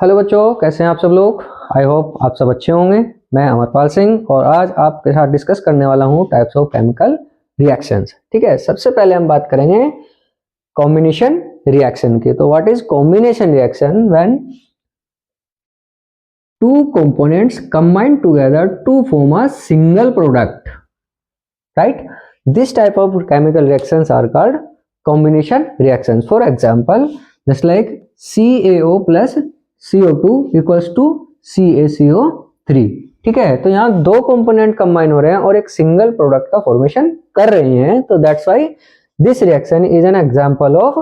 Hello बच्चों, कैसे हैं आप सब लोग। आई होप आप सब अच्छे होंगे। मैं अमरपाल सिंह और आज आपके साथ डिस्कस करने वाला हूं टाइप्स ऑफ केमिकल रिएक्शंस। ठीक है, सबसे पहले हम बात करेंगे कॉम्बिनेशन रिएक्शन की। तो what is combination reaction? When two components combine together to form a single product, right? This type of chemical reactions are called combination reactions. For example, just like CaO plus CO2 equals to CaCO3. ठीक है, तो यहाँ दो component combine हो रहे हैं और एक सिंगल प्रोडक्ट का फॉर्मेशन कर रहे हैं, तो that's why this reaction is an example of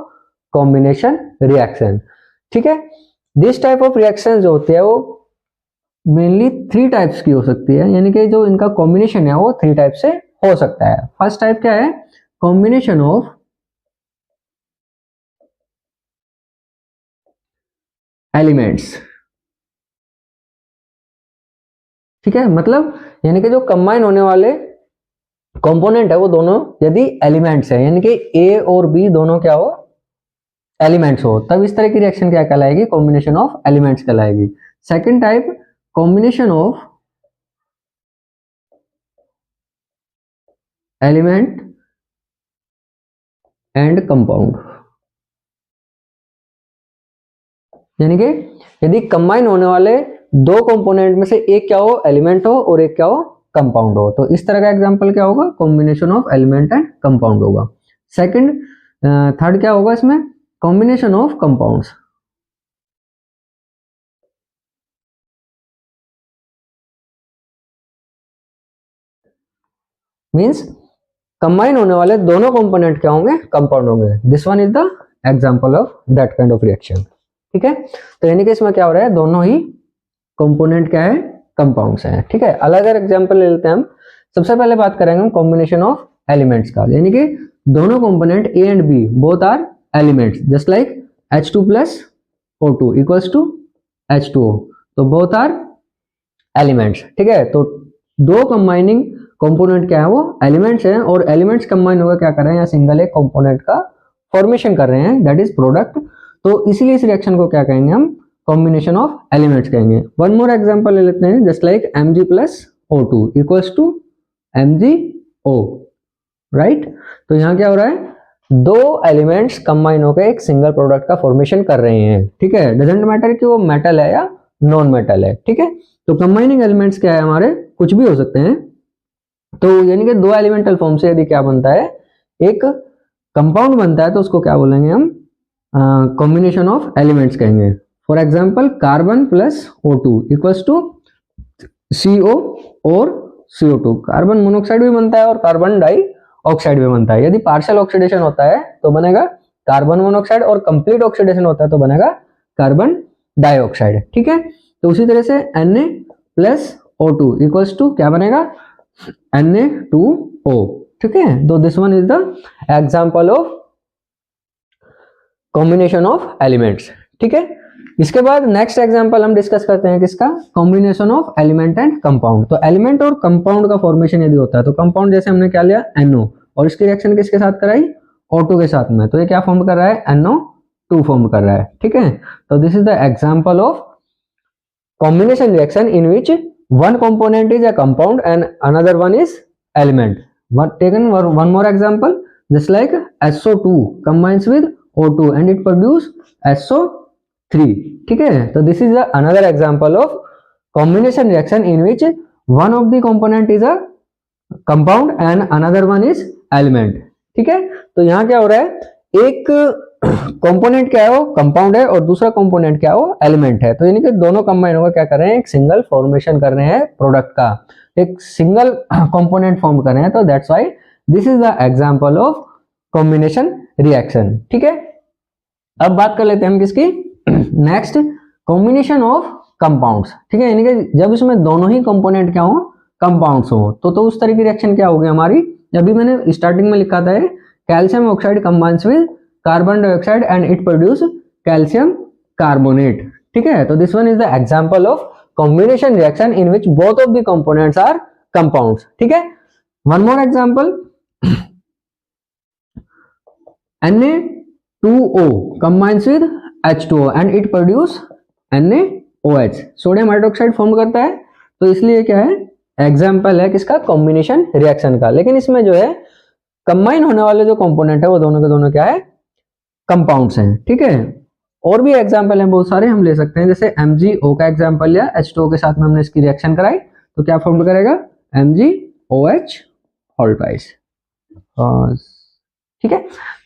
combination reaction. ठीक है, दिस टाइप ऑफ रिएक्शन जो होती है वो मेनली थ्री टाइप्स की हो सकती है, यानी कि जो इनका कॉम्बिनेशन है वो थ्री टाइप से हो सकता है। फर्स्ट टाइप क्या है? Combination of elements. ठीक है, मतलब यानी कि जो कंबाइन होने वाले कंपोनेंट है वो दोनों यदि एलिमेंट्स है, यानी कि ए और बी दोनों क्या हो? एलिमेंट्स हो, तब इस तरह की रिएक्शन क्या कहलाएगी? कॉम्बिनेशन ऑफ एलिमेंट्स कहलाएगी। Second type, combination of element and compound, यानी कि यदि कंबाइन होने वाले दो कंपोनेंट में से एक क्या हो? एलिमेंट हो और एक क्या हो? कंपाउंड हो। तो इस तरह का एग्जांपल क्या होगा? Combination of element and compound होगा। सेकंड, थर्ड क्या होगा इसमें? Combination of compounds. Means combine होने वाले दोनों कंपोनेंट क्या होंगे? कंपाउंड होंगे। This one is the example of that kind of reaction. ठीक है, तो यानी कि इसमें क्या हो रहा है? दोनों ही कंपोनेंट क्या है? कंपाउंड्स हैं। ठीक है, अलग अलग एग्जांपल ले लेते हैं हम। सबसे पहले बात करेंगे हम कॉम्बिनेशन ऑफ एलिमेंट्स का, यानी कि दोनों component A and B both are elements, just like H2 plus O2 equals to H2O, तो बोथ आर एलिमेंट्स। ठीक है, तो दो कंबाइनिंग कंपोनेंट क्या है? वो एलिमेंट्स हैं, और एलिमेंट्स कंबाइन होकर क्या कर रहे हैं? या सिंगल एक कंपोनेंट का फॉर्मेशन कर रहे हैं, दैट इज प्रोडक्ट। तो इसीलिए इस रिएक्शन को क्या कहेंगे हम? कॉम्बिनेशन ऑफ एलिमेंट्स कहेंगे। वन मोर एग्जांपल ले लेते हैं, just like Mg plus O2 equals to MgO, right? तो यहाँ क्या हो रहा है? दो एलिमेंट्स कंबाइन होकर एक सिंगल प्रोडक्ट का फॉर्मेशन कर रहे हैं। ठीक है, डजेंट मैटर कि वो मेटल है या नॉन मेटल है। ठीक है, तो कंबाइनिंग एलिमेंट्स क्या है हमारे? कुछ भी हो सकते हैं। तो यानी कि दो एलिमेंटल फॉर्म से यदि क्या बनता है? एक कंपाउंड बनता है, तो उसको क्या बोलेंगे हम? कॉम्बिनेशन ऑफ एलिमेंट्स कहेंगे। For example carbon plus O2 equals to CO और CO2। कार्बन मोनोऑक्साइड भी बनता है और कार्बन डाई ऑक्साइड भी बनता है। यदि पार्शियल ऑक्सीडेशन होता है तो बनेगा कार्बन मोनोऑक्साइड, और कंप्लीट ऑक्सीडेशन होता है तो बनेगा कार्बन डाइऑक्साइड। ठीक है, तो उसी तरह से Na plus O2 equals to क्या बनेगा? Na2O। ठीक है, तो this one is the example of combination of elements. ठीक है, इसके बाद नेक्स्ट एग्जांपल हम डिस्कस करते हैं किसका? Combination of element and compound. तो एलिमेंट और कंपाउंड का फॉर्मेशन यदि होता है तो कंपाउंड जैसे हमने क्या लिया? NO, और इसकी रिएक्शन किसके साथ कराई? O2 के साथ में, तो ये क्या फॉर्म कर रहा है? NO2 फॉर्म कर रहा है। ठीक है, तो this is the example of combination reaction in which one component is a compound and another one is element. One more example, just like SO2 combines with O2 and it produce SO3. ठीक है, तो this is another example of combination reaction in which one of the component is a compound and another one is element. ठीक है, तो यहाँ क्या हो रहा है? एक कंपोनेंट क्या है? वो कंपाउंड है, और दूसरा कंपोनेंट क्या है? वो एलिमेंट है। तो यानी कि दोनों कंबाइन होकर क्या कर रहे हैं? एक सिंगल फॉर्मेशन कर रहे हैं प्रोडक्ट का, एक सिंगल कंपोनेंट फॉर्म कर रहे हैं। तो that's why this is the example of combination reaction. ठीक है, अब बात कर लेते हैं हम किसकी? Next, combination of compounds. ठीक है, यानी कि जब इसमें दोनों ही कंपोनेंट क्या हो? कंपाउंड्स हो, तो उस तरह की रिएक्शन क्या होगी हमारी? अभी मैंने स्टार्टिंग में लिखा था calcium oxide combines with carbon dioxide and it produce calcium carbonate. ठीक है, तो this one is the example of combination reaction in which both of the components are compounds. ठीक है, one more example, Na2O combines with H2O and it produce NaOH, sodium hydroxide form करता है। तो इसलिए क्या है, एग्जाम्पल है किसका, कॉम्बिनेशन रिएक्शन का। लेकिन इसमें जो है कंबाइन होने वाले जो कंपोनेंट है वो दोनों के दोनों क्या है, कंपाउंड्स हैं, ठीक है। और भी एग्जाम्पल हैं बहुत सारे हम ले सकते हैं, जैसे MgO का एग्जाम्पल लिया, H2O के साथ में हमने इसकी रिएक्शन कराई तो क्या फॉर्म करेगा, MgOH होल ट्वाइस, ठीक है।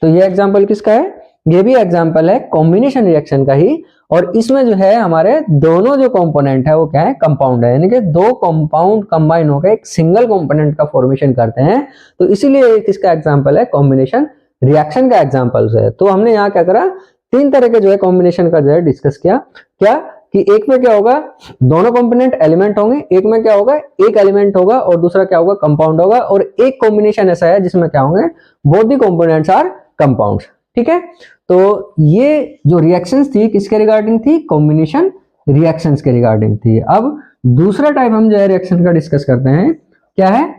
तो ये एग्जाम्पल किसका है, ये भी एग्जाम्पल है कॉम्बिनेशन रिएक्शन का ही। और इसमें जो है हमारे दोनों जो कंपोनेंट है वो क्या है, कंपाउंड है, यानी कि दो कंपाउंड कंबाइन होकर एक सिंगल कंपोनेंट का फॉर्मेशन करते हैं। तो इसीलिए किसका एग्जाम्पल है, कॉम्बिनेशन रिएक्शन का एग्जाम्पल्स है। तो हमने यहाँ क्या करा, तीन तरह के जो है कॉम्बिनेशन का जो है डिस्कस किया। क्या कि एक में क्या होगा, दोनों कंपोनेंट एलिमेंट होंगे, एक में क्या होगा, एक एलिमेंट होगा और दूसरा क्या होगा, कंपाउंड होगा। और एक कॉम्बिनेशन ऐसा है जिसमें क्या होंगे, both the components are compounds, ठीक है। तो ये जो रिएक्शंस थी किसके रिगार्डिंग थी, कॉम्बिनेशन रिएक्शंस के रिगार्डिंग थी। अब दूसरा टाइप हम जो है रिएक्शन का डिस्कस करते हैं, क्या है,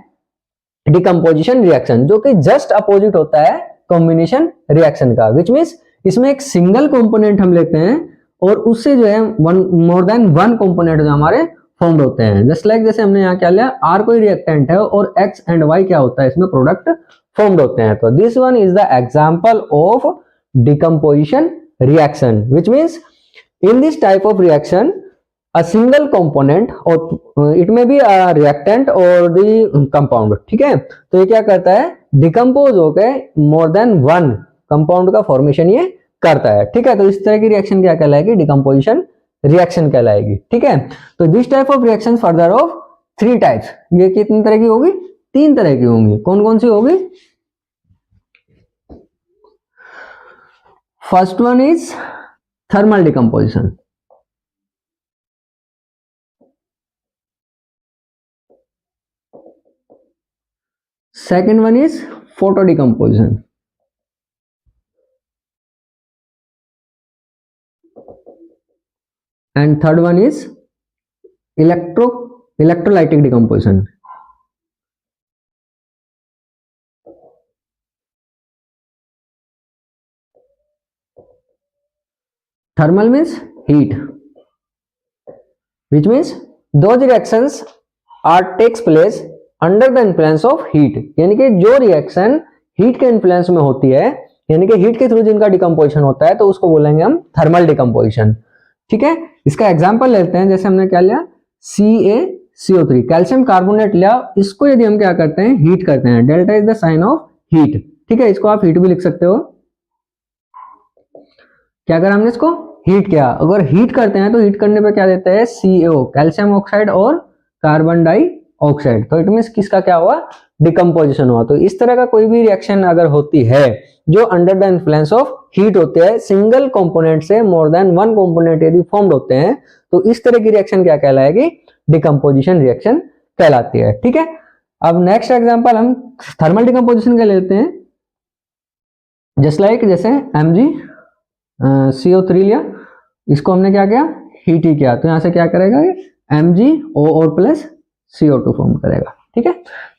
डिकम्पोजिशन रिएक्शन, जो कि जस्ट अपोजिट होता है कॉम्बिनेशन रिएक्शन का। विच मीन्स इसमें एक सिंगल कंपोनेंट हम लेते हैं और उससे जो है मोर देन वन कंपोनेंट जो हमारे फॉर्म्ड होते हैं। जस्ट लाइक जैसे हमने यहाँ क्या लिया, R कोई रिएक्टेंट है और X एंड Y क्या होता है, इसमें प्रोडक्ट फॉर्म्ड होते हैं। तो this one is the example of decomposition reaction, which means in this type of reaction a single component or it may be a reactant or the compound, ठीक है। तो ये क्या करता है, डिकम्पोज होकर मोर देन वन कंपाउंड का formation ये करता है, ठीक है। तो इस तरह की रिएक्शन क्या कहलाएगी, डिकम्पोजिशन रिएक्शन कहलाएगी, ठीक है। तो this type of reaction further of three types, ये कितनी तरह की होगी, तीन तरह की होंगी। कौन कौन सी होगी, first one is thermal decomposition, second one is photo decomposition, and third one is electrolytic decomposition. Thermal means heat, which means those reactions are takes place under the influence of heat, यानी कि जो reaction heat के influence में होती है, यानी कि heat के थ्रू जिनका डिकम्पोजिशन होता है, तो उसको बोलेंगे हम थर्मल डिकम्पोजिशन, ठीक है। इसका एग्जांपल लेते हैं, जैसे हमने क्या लिया, CaCO3 कैल्शियम कार्बोनेट लिया, इसको यदि हम क्या करते हैं, हीट करते हैं, delta is the sign of heat, ठीक है। इसको आप हीट भी लिख सकते हो। क्या करा हमने, इसको हीट किया। अगर हीट करते हैं तो हीट करने पे क्या देते हैं, CO कैल्शियम ऑक्साइड और कार्बन डाई ऑक्साइड, तो इट मींस किसका क्या हुआ, डिकम्पोजिशन हुआ। तो इस तरह का कोई भी रिएक्शन अगर होती है जो under the influence of heat होते हैं, सिंगल कंपोनेंट से मोर देन वन कंपोनेंट यदि फॉर्म्ड होते हैं, तो इस तरह की रिएक्शन क्या कहलाएगी, डिकम्पोजिशन रिएक्शन कहलाती है, ठीक है। अब नेक्स्ट एग्जांपल हम थर्मल डिकम्पोजिशन का लेते हैं। जस्ट लाइक जैसे MgCO3 लिया, इसको हमने क्या किया, हीट ही किया, तो यहां से क्या करेगा, MgO और प्लस CO2 फॉर्म करेगा, ठीक है।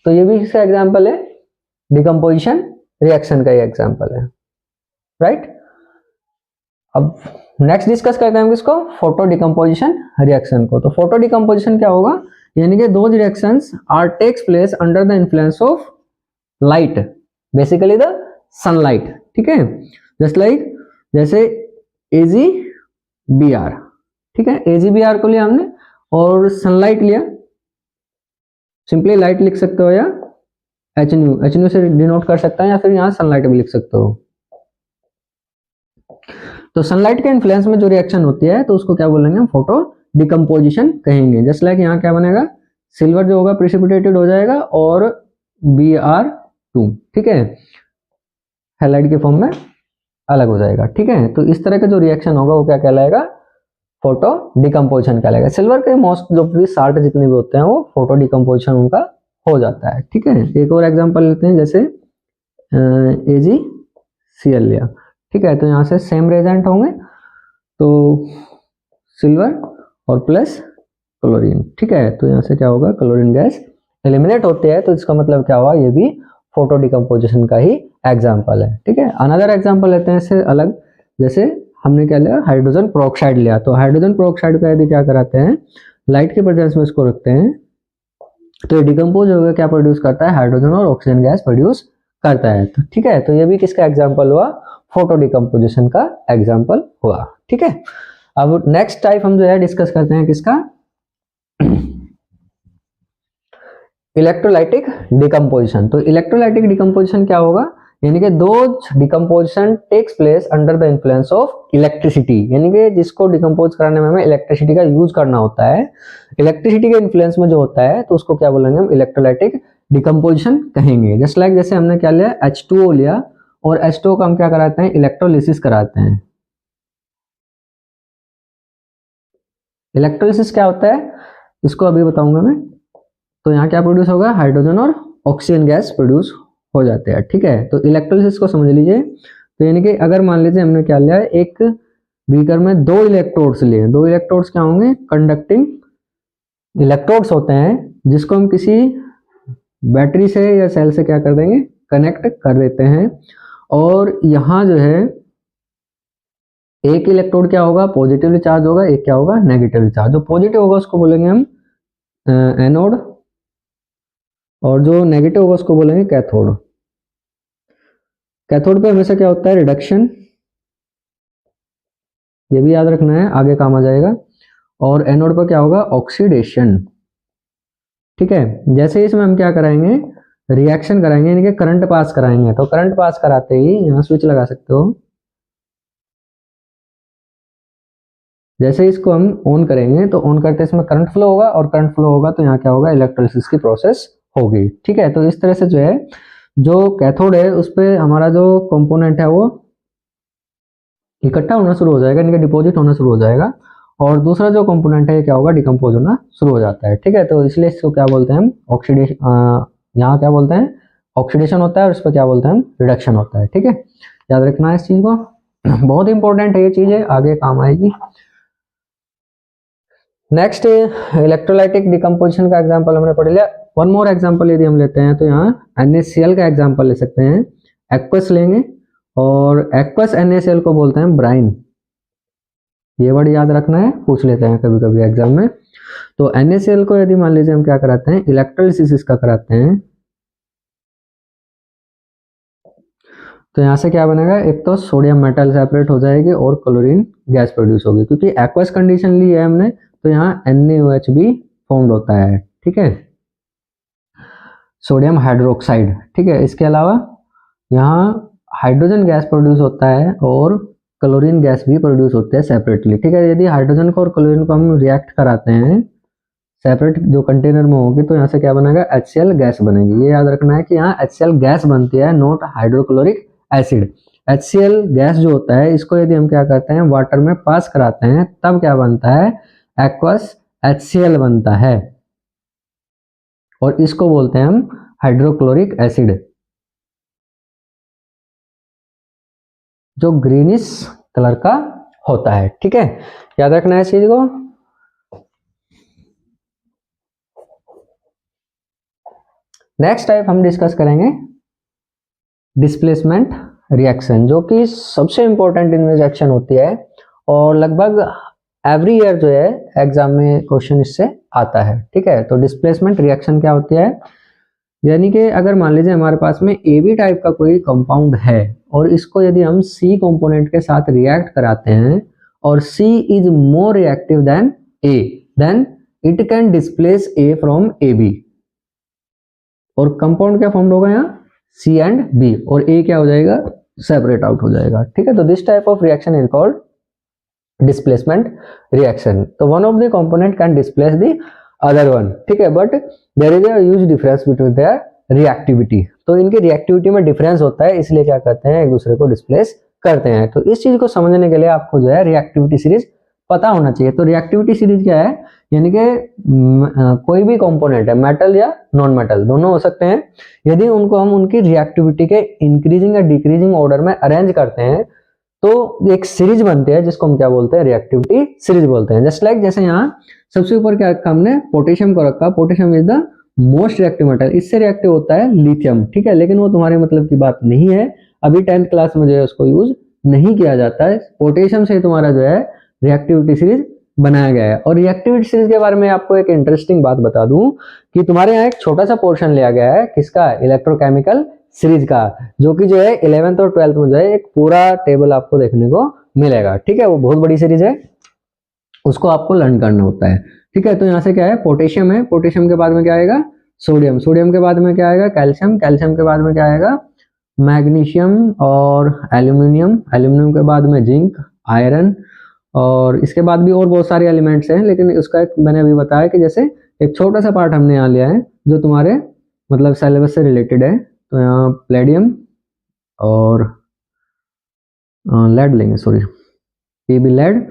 तो ये भी इसका एग्जांपल है, डिकम्पोजिशन रिएक्शन का ये एग्जांपल है, राइट। अब नेक्स्ट डिस्कस करते हैं किसको, फोटो डिकम्पोजिशन रिएक्शन को। तो फोटो डिकम्पोजिशन क्या होगा, यानी कि दो reactions are takes place under the influence of light, basically the sunlight, ठीक है। जस्ट लाइक जैसे AgBr, ठीक है, AgBr को लिया हमने और सनलाइट लिया, सिंपली लाइट लिख सकते हो या HNU से डिनोट कर सकता है, या फिर यहाँ सनलाइट भी लिख सकते हो। तो सनलाइट के इन्फ्लुएंस में जो रिएक्शन होती है तो उसको क्या बोलेंगे, हम फोटो डिकम्पोजिशन कहेंगे। जस्ट लाइक यहाँ क्या बनेगा, सिल्वर जो होगा प्रिसिपिटेटेड हो जाएगा और Br2, ठीक है, हैलाइड के फॉर्म में अलग हो जाएगा, ठीक है। तो इस तरह का जो रिएक्शन होगा वो क्या कहलाएगा, फोटो डिकम्पोजिशन कहलाएगा। सिल्वर के मोस्ट जो भी साल्ट जितने भी होते हैं वो फोटो डिकम्पोजिशन उनका हो जाता है, ठीक है। एक और एग्जांपल लेते हैं, जैसे AgCl लिया, ठीक है। तो यहाँ से सेम रेजेंट होंगे, तो सिल्वर और प्लस क्लोरीन, ठीक है। तो यहाँ से क्या होगा, क्लोरीन गैस एलिमिनेट होती है, तो इसका मतलब क्या हुआ, ये भी फोटो डिकम्पोजिशन का ही एग्जाम्पल है, ठीक है। अनदर एग्जाम्पल लेते हैं इससे अलग, जैसे हमने क्या लिया, हाइड्रोजन प्रोक्साइड लिया। तो हाइड्रोजन प्रोक्साइड का यदि क्या कराते हैं, लाइट के प्रेजेंस में इसको रखते हैं तो ये डिकम्पोज होकर क्या प्रोड्यूस करता है, हाइड्रोजन और ऑक्सीजन गैस प्रोड्यूस करता है। तो ठीक है, तो ये भी किसका एग्जाम्पल हुआ, फोटो डिकम्पोजिशन का एग्जाम्पल हुआ। ठीक है, अब नेक्स्ट टाइप हम जो है डिस्कस करते हैं किसका, इलेक्ट्रोलाइटिक डिकम्पोजिशन। तो इलेक्ट्रोलाइटिक डिकम्पोजिशन क्या होगा, यानी कि दो decomposition takes place under the influence of electricity, यानी कि जिसको डिकम्पोज कराने में हमें इलेक्ट्रिसिटी का यूज करना होता है, इलेक्ट्रिसिटी के इन्फ्लुएंस में जो होता है तो उसको क्या बोलेंगे हम, इलेक्ट्रोलाइटिक डिकम्पोजिशन कहेंगे। जस्ट लाइक जैसे हमने क्या लिया, H2O लिया और H2O का हम क्या कराते हैं, इलेक्ट्रोलिसिस कराते हैं। इलेक्ट्रोलिसिस क्या होता है इसको अभी बताऊंगा मैं। तो यहाँ क्या प्रोड्यूस होगा, हाइड्रोजन और ऑक्सीजन गैस प्रोड्यूस हो जाते हैं। ठीक है, तो इलेक्ट्रोलिसिस को समझ लीजिए। तो यानी कि अगर मान लीजिए हमने क्या लिया, एक बीकर में दो इलेक्ट्रोड्स लिए, दो इलेक्ट्रोड्स क्या होंगे, कंडक्टिंग इलेक्ट्रोड्स होते हैं, जिसको हम किसी बैटरी से या सेल से क्या कर देंगे, कनेक्ट कर देते हैं। और यहाँ जो है एक इलेक्ट्रोड क्या होगा, पॉजिटिवली चार्ज होगा, एक क्या होगा, नेगेटिवली चार्ज। जो पॉजिटिव होगा उसको बोलेंगे हम एनोड और जो नेगेटिव होगा उसको बोलेंगे कैथोड। कैथोड पे हमेशा क्या होता है, रिडक्शन, ये भी याद रखना है, आगे काम आ जाएगा। और एनोड पर क्या होगा, ऑक्सीडेशन। ठीक है, जैसे ही इसमें हम क्या कराएंगे, रिएक्शन कराएंगे, यानी कि करंट पास कराएंगे। तो करंट पास कराते ही यहाँ स्विच लगा सकते हो, जैसे ही इसको हम ऑन करेंगे तो ऑन करते इसमें करंट फ्लो होगा, और करंट फ्लो होगा तो यहाँ क्या होगा, इलेक्ट्रोलिसिस की प्रोसेस होगी। ठीक है, तो इस तरह से जो है, जो कैथोड है उस पर हमारा जो कंपोनेंट है वो इकट्ठा होना शुरू हो जाएगा, यानी कि डिपॉजिट होना शुरू हो जाएगा, और दूसरा जो कंपोनेंट है क्या होगा, डिकम्पोज होना शुरू हो जाता है। ठीक है, तो इसलिए इसको क्या बोलते हैं हम, ऑक्सीडेशन, यहाँ क्या बोलते हैं, ऑक्सीडेशन होता है, और इस पर क्या बोलते हैं हम, रिडक्शन होता है। ठीक है, याद रखना है इस चीज को, बहुत इंपॉर्टेंट है ये चीज, है आगे काम आएगी। नेक्स्ट इलेक्ट्रोलाइटिक डिकम्पोजिशन का एग्जांपल हमने पढ़ लिया। वन मोर एग्जांपल यदि हम लेते हैं तो यहाँ NaCl का एग्जांपल ले सकते हैं, एक्वस लेंगे, और एक्वस NaCl को बोलते हैं ब्राइन। ये वर्ड याद रखना है, पूछ लेते हैं कभी कभी एग्जाम में। तो NaCl को यदि मान लीजिए हम क्या कराते हैं, इलेक्ट्रोलिसिस का कराते हैं, तो यहाँ से क्या बनेगा, एक तो सोडियम मेटल सेपरेट हो जाएगी और क्लोरीन गैस प्रोड्यूस होगी। क्योंकि एक्वस कंडीशन ली है हमने तो यहाँ NaOH भी फॉर्म्ड होता है। ठीक है, सोडियम हाइड्रोक्साइड। ठीक है, इसके अलावा यहाँ हाइड्रोजन गैस प्रोड्यूस होता है और क्लोरीन गैस भी प्रोड्यूस होते हैं सेपरेटली। ठीक है, यदि हाइड्रोजन को और क्लोरीन को हम रिएक्ट कराते हैं सेपरेट जो कंटेनर में होगी तो यहाँ से क्या बनेगा, HCl गैस बनेगी। ये याद रखना है कि यहाँ HCl गैस बनती है, not hydrochloric acid. HCl gas जो होता है इसको यदि हम क्या करते हैं, वाटर में पास कराते हैं, तब क्या बनता है, एक्वस HCl बनता है, और इसको बोलते हैं हम हाइड्रोक्लोरिक एसिड, जो ग्रीनिश कलर का होता है। ठीक है, याद रखना है इस चीज को। नेक्स्ट टाइप हम डिस्कस करेंगे डिस्प्लेसमेंट रिएक्शन, जो कि सबसे इंपॉर्टेंट इनमें रिएक्शन होती है, और लगभग एवरी ईयर जो है एग्जाम में क्वेश्चन इससे आता है। ठीक है, तो डिस्प्लेसमेंट रिएक्शन क्या होती है, यानी कि अगर मान लीजिए हमारे पास में AB टाइप का कोई कंपाउंड है और इसको यदि हम C कंपोनेंट के साथ रिएक्ट कराते हैं और C is more reactive than A, then it can displace A from AB, और कंपाउंड क्या फॉर्म होगा यहाँ, C एंड B, और A क्या हो जाएगा, सेपरेट आउट हो जाएगा। ठीक है, तो this type of reaction is called displacement reaction. तो one of the component can displace the other one. ठीक है, but there is a huge difference between their reactivity. तो इनकी रिएक्टिविटी में डिफरेंस होता है, इसलिए क्या करते हैं, एक दूसरे को डिस्प्लेस करते हैं। तो इस चीज को समझने के लिए आपको जो है रिएक्टिविटी सीरीज पता होना चाहिए। तो रिएक्टिविटी सीरीज क्या है, यानी कि कोई भी कंपोनेंट है, मेटल या नॉन मेटल दोनों हो सकते हैं, यदि उनको हम उनकी रिएक्टिविटी के इंक्रीजिंग या डिक्रीजिंग ऑर्डर में अरेंज करते हैं तो एक सीरीज बनती है, जिसको हम क्या बोलते हैं, रिएक्टिविटी सीरीज बोलते हैं। जस्ट लाइक जैसे यहाँ सबसे ऊपर क्या रखा हमने, पोटेशियम को रखा, potassium is the most reactive metal, इससे रिएक्टिव होता है लिथियम। ठीक है, लेकिन वो तुम्हारे मतलब की बात नहीं है, अभी 10th क्लास में जो है उसको यूज नहीं किया जाता है, पोटेशियम से तुम्हारा जो है रिएक्टिविटी सीरीज बनाया गया है। और रिएक्टिविटी सीरीज के बारे में आपको एक इंटरेस्टिंग बात बता दूं कि तुम्हारे यहाँ एक छोटा सा पोर्शन लिया गया है किसका, इलेक्ट्रोकेमिकल सीरीज का, जो कि जो है 11th और 12th में जो है एक पूरा टेबल आपको देखने को मिलेगा। ठीक है, वो बहुत बड़ी सीरीज है, उसको आपको लर्न करना होता है। ठीक है, तो यहाँ से क्या है, पोटेशियम है, पोटेशियम के बाद में क्या आएगा, सोडियम, सोडियम के बाद में क्या आएगा, कैल्शियम, कैल्शियम के बाद में क्या आएगा, मैग्नीशियम और एल्यूमिनियम, एल्यूमिनियम के बाद में जिंक, आयरन, और इसके बाद भी और बहुत सारे एलिमेंट्स हैं, लेकिन उसका एक मैंने अभी बताया कि जैसे एक छोटा सा पार्ट हमने यहाँ लिया है जो तुम्हारे मतलब सिलेबस से रिलेटेड है। तो यहाँ प्लेडियम और लेड लेंगे, सॉरी पीबी लेड,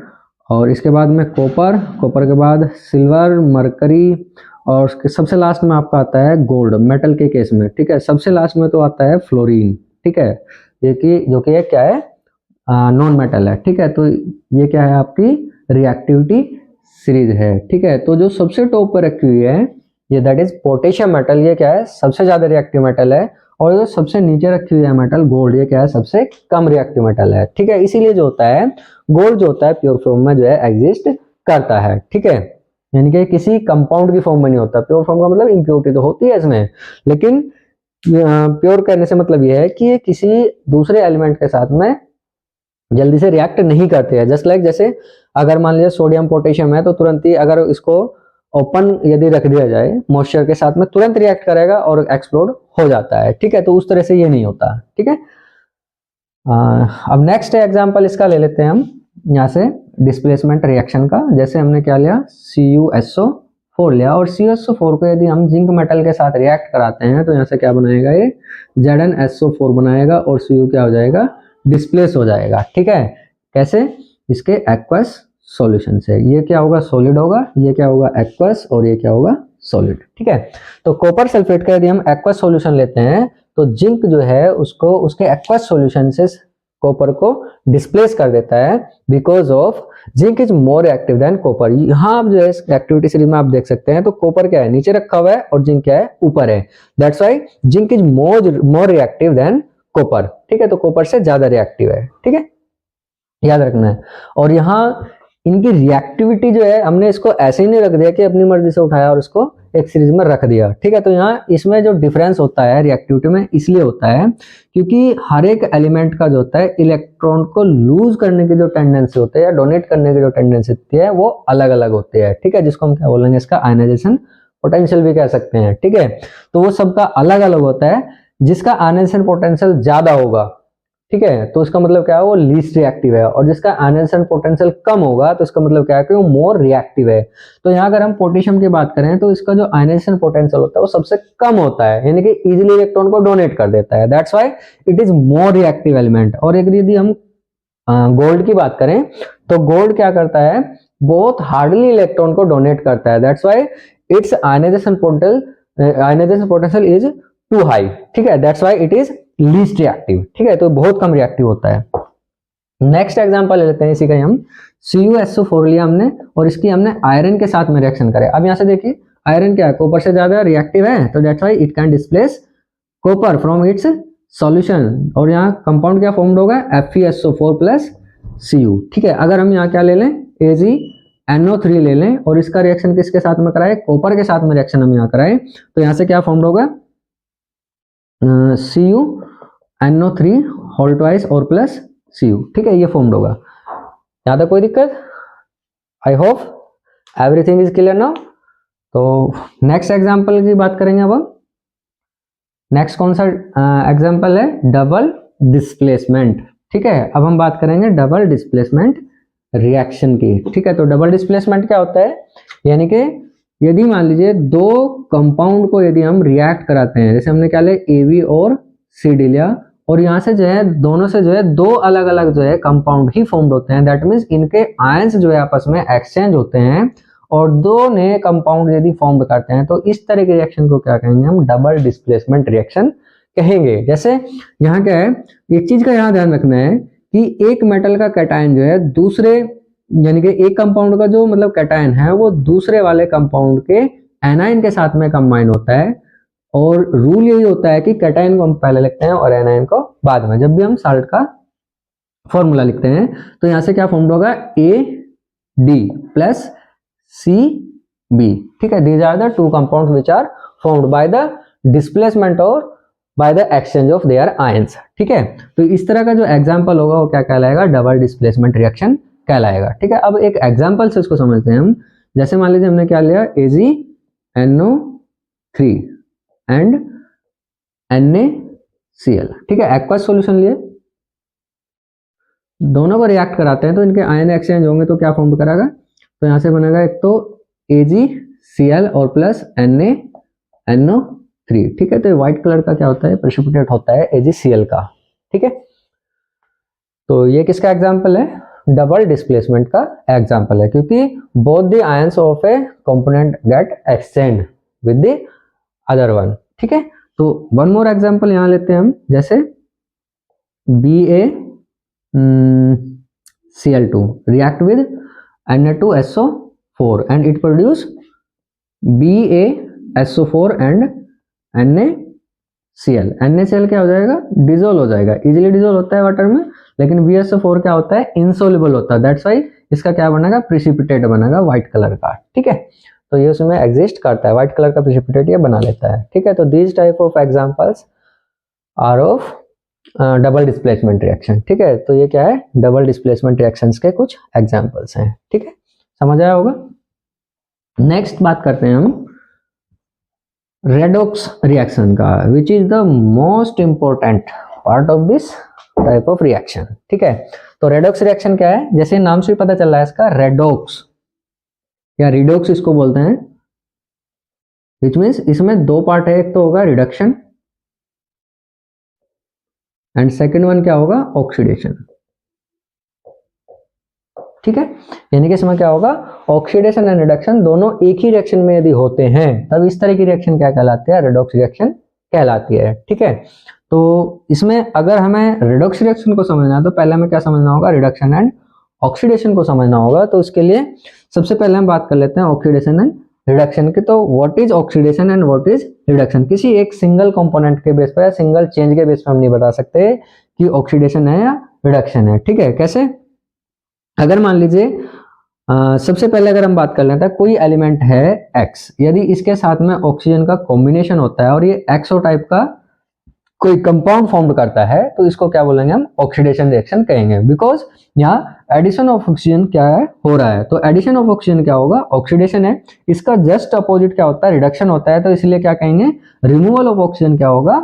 और इसके बाद में कॉपर, कॉपर के बाद सिल्वर, मरकरी, और सबसे लास्ट में आपका आता है गोल्ड, मेटल के केस में। ठीक है, सबसे लास्ट में तो आता है फ्लोरीन। ठीक है, ये कि जो कि क्या है, नॉन मेटल है। ठीक है, तो ये क्या है, आपकी रिएक्टिविटी सीरीज है। ठीक है, तो जो सबसे टॉप पर रखी हुई है ये दैट इज पोटेशियम मेटल, ये क्या है, सबसे ज्यादा रिएक्टिव मेटल है। और जो सबसे नीचे रखी हुई है मेटल गोल्ड, ये क्या है, सबसे कम रिएक्टिव मेटल है। ठीक है, इसीलिए जो होता है गोल्ड जो होता है प्योर फॉर्म में जो है एग्जिस्ट करता है। ठीक है, यानी कि किसी कंपाउंड की फॉर्म में नहीं होता। प्योर फॉर्म का मतलब इम्प्योरिटी तो होती है इसमें, लेकिन प्योर करने से मतलब यह है कि ये किसी दूसरे एलिमेंट के साथ में जल्दी से रिएक्ट नहीं करते हैं। जस्ट लाइक जैसे अगर मान लीजिए सोडियम पोटेशियम है तो तुरंत ही अगर इसको ओपन यदि रख दिया जाए मॉइस्चर के साथ में, तुरंत रिएक्ट करेगा और एक्सप्लोड हो जाता है। ठीक है, तो उस तरह से ये नहीं होता। ठीक है, अब नेक्स्ट एग्जांपल इसका ले लेते हैं हम यहाँ से डिस्प्लेसमेंट रिएक्शन का। जैसे हमने क्या लिया, CuSO4 लिया, और CuSO4 को यदि हम जिंक मेटल के साथ रिएक्ट कराते हैं तो यहाँ से क्या बनाएगा, ये ZnSO4 बनाएगा और Cu क्या हो जाएगा, डिस्प्लेस हो जाएगा। ठीक है, कैसे, इसके एक्वस सॉल्यूशन से। ये क्या होगा, सॉलिड होगा, ये क्या होगा, एक्वस, और ये क्या होगा, सॉलिड। ठीक है, तो कॉपर सल्फेट का यदि हम एक्वस सॉल्यूशन लेते हैं तो जिंक जो है उसको उसके एक्वस सॉल्यूशन से कॉपर को डिस्प्लेस कर देता है, because of zinc is more active than copper. यहाँ आप जो है एक्टिविटी सीरीज में आप देख सकते हैं, तो कॉपर क्या है, नीचे रखा हुआ है और जिंक क्या है, ऊपर है। That's why zinc is more reactive than copper. ठीक है, तो कॉपर से ज्यादा रिएक्टिव है। ठीक है, याद रखना है। और यहाँ इनकी रिएक्टिविटी जो है, हमने इसको ऐसे ही नहीं रख दिया कि अपनी मर्जी से उठाया और इसको एक सीरीज में रख दिया। ठीक है, तो यहाँ इसमें जो डिफरेंस होता है रिएक्टिविटी में इसलिए होता है क्योंकि हर एक एलिमेंट का जो होता है इलेक्ट्रॉन को लूज करने की जो टेंडेंसी होती है या डोनेट करने की जो टेंडेंसी होती है वो अलग अलग होती है। ठीक है, जिसको हम क्या बोलेंगे, इसका आयनाइजेशन पोटेंशियल भी कह सकते हैं। ठीक है, तो वो सबका अलग अलग होता है। जिसका आयनाइजेशन पोटेंशियल ज्यादा होगा, ठीक है, तो इसका मतलब क्या है, वो लीस्ट रिएक्टिव है। और जिसका आयनाइजेशन पोटेंशियल कम होगा तो इसका मतलब क्या है कि वो मोर रिएक्टिव है। तो यहाँ अगर हम पोटेशियम की बात करें तो इसका जो आयनाइजेशन पोटेंशियल होता है वो सबसे कम होता है, यानी कि इजीली इलेक्ट्रॉन को डोनेट कर देता है। That's why it is more reactive element. और यदि हम गोल्ड की बात करें तो गोल्ड क्या करता है, बहुत हार्डली इलेक्ट्रॉन को डोनेट करता है। That's why its ionization potential is too high. ठीक है, that's why it is least reactive. ठीक है, तो बहुत कम रिएक्टिव होता है। नेक्स्ट एग्जांपल ले लेते हैं इसी का ही हम। CuSO4 लिया हमने और इसकी हमने आयरन के साथ में रिएक्शन करे। अब यहाँ से देखिए आयरन क्या है, कॉपर से ज्यादा रिएक्टिव है, तो that's why it can displace copper from its solution. और यहाँ कंपाउंड क्या फॉर्म्ड होगा, FeSO4 प्लस Cu। ठीक है, अगर हम यहाँ क्या ले लें, AgNO3 ले लें और इसका रिएक्शन किसके साथ में कराए, कॉपर के साथ में रिएक्शन हम यहाँ कराए, तो यहाँ से क्या फॉर्म्ड होगा, CuNO3 होल ट्वाइस और प्लस Cu। ठीक है, ये फॉर्म्ड होगा। यहाँ तक कोई दिक्कत, I hope everything is clear now. तो नेक्स्ट एग्जांपल की बात करेंगे अब हम। नेक्स्ट कौन सा एग्जांपल है, डबल डिस्प्लेसमेंट। ठीक है, अब हम बात करेंगे डबल डिस्प्लेसमेंट रिएक्शन की। ठीक है, तो डबल डिस्प्लेसमेंट क्या होता है, यानी कि यदि मान लीजिए दो कंपाउंड को यदि हम रिएक्ट कराते हैं, जैसे हमने क्या लिया AB और CD लिया, और यहाँ से जो है दोनों से जो है दो अलग अलग जो है कंपाउंड ही फॉर्म्ड होते हैं। दैट मीन्स इनके आयंस जो है आपस में एक्सचेंज होते हैं और दो नए कंपाउंड यदि फॉर्म्ड करते हैं, तो इस तरह के रिएक्शन को क्या कहेंगे हम, डबल डिस्प्लेसमेंट रिएक्शन कहेंगे। जैसे यहाँ क्या है, एक चीज का यहाँ ध्यान रखना है कि एक मेटल का कैटायन जो है दूसरे, यानी कि एक कंपाउंड का जो मतलब कैटायन है वो दूसरे वाले कंपाउंड के एनायन के साथ में कंबाइन होता है। और रूल यही होता है कि कैटायन को हम पहले लिखते हैं और एनायन को बाद में, जब भी हम साल्ट का फॉर्मूला लिखते हैं तो यहाँ से क्या फॉर्म होगा AD प्लस CB, ठीक है। These are the two compounds which are formed by the displacement और by the exchange of their ions, ठीक है। तो इस तरह का जो एग्जांपल होगा वो क्या कहलाएगा, डबल डिस्प्लेसमेंट रिएक्शन कहलाएगा, ठीक है। अब एक एग्जांपल से इसको समझते हैं हम। जैसे मान लीजिए हमने क्या लिया, AgNO3 एंड NaCl, ठीक है। एक्वस सॉल्यूशन लिए, दोनों को रिएक्ट कराते हैं तो इनके आयन एक्सचेंज होंगे तो क्या फॉर्म करेगा, तो यहाँ से बनेगा एक तो AgCl और प्लस NaNO3, ठीक है। तो व्हाइट कलर का क्या होता है, प्रेसिपिटेट होता है AgCl का, ठीक है। तो ये किसका एग्जाम्पल है, डबल डिस्प्लेसमेंट का एग्जाम्पल है, क्योंकि both the ions of a component get exchange with the other one, ठीक है। तो वन मोर एग्जाम्पल यहाँ लेते हैं हम, जैसे BaCl2 react with Na2SO4 and it produce BaSO4 and NaCl। NaCl क्या हो जाएगा, डिजोल्व हो जाएगा, इजीली डिजोल्व होता है वाटर में, लेकिन BaSO4 क्या होता है, इनसोल्युबल होता है, दैट्स वाई इसका क्या बनेगा, प्रेसिपिटेट बनेगा व्हाइट कलर का, ठीक है। तो ये उसमें एग्जिस्ट करता है, व्हाइट कलर का प्रेसिपिटेट ये बना लेता है, ठीक है। तो these type of examples are of double displacement reaction, ठीक है। तो ये क्या है, डबल डिस्प्लेसमेंट रिएक्शंस के कुछ एग्जांपल्स हैं, ठीक है, समझ आया होगा। नेक्स्ट बात करते हैं हम रेडॉक्स रिएक्शन का, which is the most important part of this type of reaction, ठीक है। तो रेडॉक्स रिएक्शन क्या है, जैसे नाम से ही पता चल रहा है इसका, रेडॉक्स या रिडॉक्स इसको बोलते हैं, विच मीन्स इसमें दो पार्ट है, एक तो होगा रिडक्शन एंड सेकेंड वन क्या होगा, ऑक्सीडेशन, ठीक है। यानी कि इसमें क्या होगा, ऑक्सीडेशन एंड रिडक्शन दोनों एक ही रिएक्शन में यदि होते हैं तब इस तरह की रिएक्शन क्या कहलाती है, रेडॉक्स रिएक्शन कहलाती है, ठीक है। तो इसमें अगर हमें रेडॉक्स रिएक्शन को समझना है तो पहले हमें क्या समझना होगा, रिडक्शन एंड ऑक्सीडेशन को समझना होगा। तो इसके लिए सबसे पहले हम बात कर लेते हैं ऑक्सीडेशन एंड रिडक्शन की। तो what is oxidation and what is reduction, किसी एक सिंगल कंपोनेंट के बेस पर या सिंगल चेंज के बेस पर हम नहीं बता सकते कि ऑक्सीडेशन है या रिडक्शन है, ठीक है। कैसे, अगर मान लीजिए सबसे पहले अगर हम बात कर लेते हैं, कोई एलिमेंट है X, यदि इसके साथ में ऑक्सीजन का कॉम्बिनेशन होता है और ये XO टाइप का कोई कंपाउंड फॉर्म करता है तो इसको क्या बोलेंगे हम, ऑक्सीडेशन रिएक्शन कहेंगे, बिकॉज यहाँ एडिशन ऑफ ऑक्सीजन क्या है, हो रहा है। तो एडिशन ऑफ ऑक्सीजन क्या होगा, ऑक्सीडेशन है। इसका जस्ट अपोजिट क्या होता है, रिडक्शन होता है, तो इसलिए क्या कहेंगे, रिमूवल ऑफ ऑक्सीजन क्या होगा,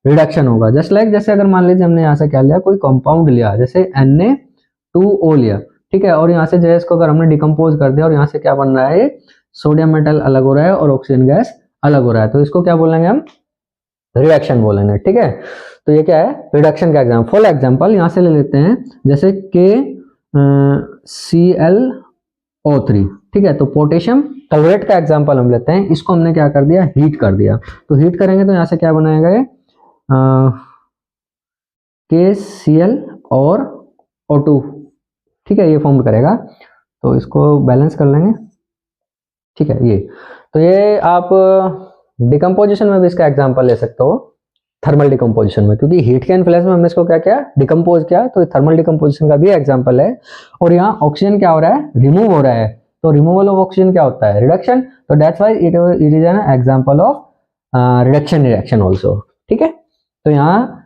रिडक्शन होगा। जस्ट लाइक जैसे अगर मान लीजिए हमने यहाँ से क्या लिया, कोई कंपाउंड लिया, जैसे Na2O लिया, ठीक है, और यहाँ से जो है इसको अगर हमने डिकम्पोज कर दिया और यहाँ से क्या बन रहा है, सोडियम मेटल अलग हो रहा है और ऑक्सीजन गैस अलग हो रहा है, तो इसको क्या बोलेंगे हम, रिडक्शन बोलेंगे, ठीक है। तो ये क्या है, रिडक्शन का एग्जाम्पल। फॉर एग्जाम्पल यहाँ से ले लेते हैं, जैसे KClO3, ठीक है। तो पोटेशियम क्लोरेट का एग्जाम्पल हम लेते हैं, इसको हमने क्या कर दिया, हीट कर दिया। तो हीट करेंगे तो यहाँ से क्या बनाएगा ये, KCl और O2, ठीक है, ये फॉर्म करेगा। तो इसको बैलेंस कर लेंगे, ठीक है। ये तो ये आप डिकम्पोजिशन में भी इसका एग्जांपल ले सकते हो, थर्मल डिकम्पोजिशन में, क्योंकि हीट के इन्फ्लुएंस में हमने इसको क्या किया, डिकम्पोज किया, तो थर्मल डिकम्पोजिशन का भी एग्जांपल है। और यहाँ ऑक्सीजन क्या हो रहा है, रिमूव हो रहा है, तो रिमूवल ऑफ ऑक्सीजन क्या होता है, रिडक्शन। तो that's why it is an example of reduction reaction also, ठीक है। तो यहाँ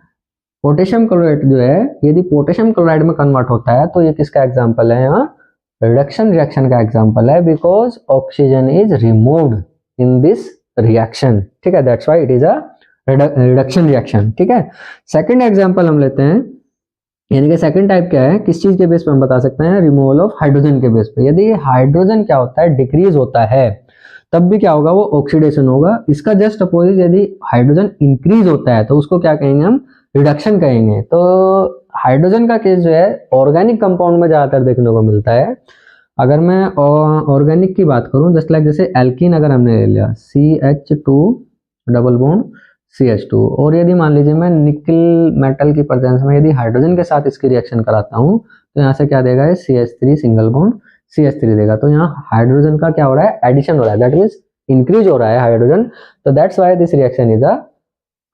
पोटेशियम क्लोराइड जो है, यदि पोटेशियम क्लोराइड में कन्वर्ट होता है तो ये किसका एग्जांपल है, यहाँ रिडक्शन रिएक्शन का एग्जांपल है, because oxygen is removed in this reaction, ठीक है। That's why it is a reduction reaction, ठीक है। सेकंड एग्जांपल हम लेते हैं, यानी कि सेकंड टाइप क्या है, किस चीज के बेस पे हम बता सकते हैं, रिमूवल ऑफ हाइड्रोजन के बेस पे। यदि हाइड्रोजन क्या होता है, डिक्रीज होता है, तब भी क्या होगा, वो ऑक्सीडेशन होगा। इसका जस्ट अपोजिट यदि हाइड्रोजन इंक्रीज होता है तो उसको क्या कहेंगे हम, रिडक्शन कहेंगे। तो हाइड्रोजन का केस जो है ऑर्गेनिक कंपाउंड में ज्यादातर देखने को मिलता है। अगर मैं ऑर्गेनिक की बात करूं, जस्ट लाइक जैसे एल्कीन अगर हमने ले लिया, CH2 डबल बॉन्ड CH2, और यदि मान लीजिए मैं निकल मेटल की प्रेजेंस में यदि हाइड्रोजन के साथ इसकी रिएक्शन कराता हूं तो यहाँ से क्या देगा, CH3 सिंगल बॉन्ड CH3 देगा। तो यहाँ हाइड्रोजन का क्या हो रहा है, एडिशन हो रहा है, दैट मीन्स इंक्रीज हो रहा है हाइड्रोजन। तो that's why this reaction is a,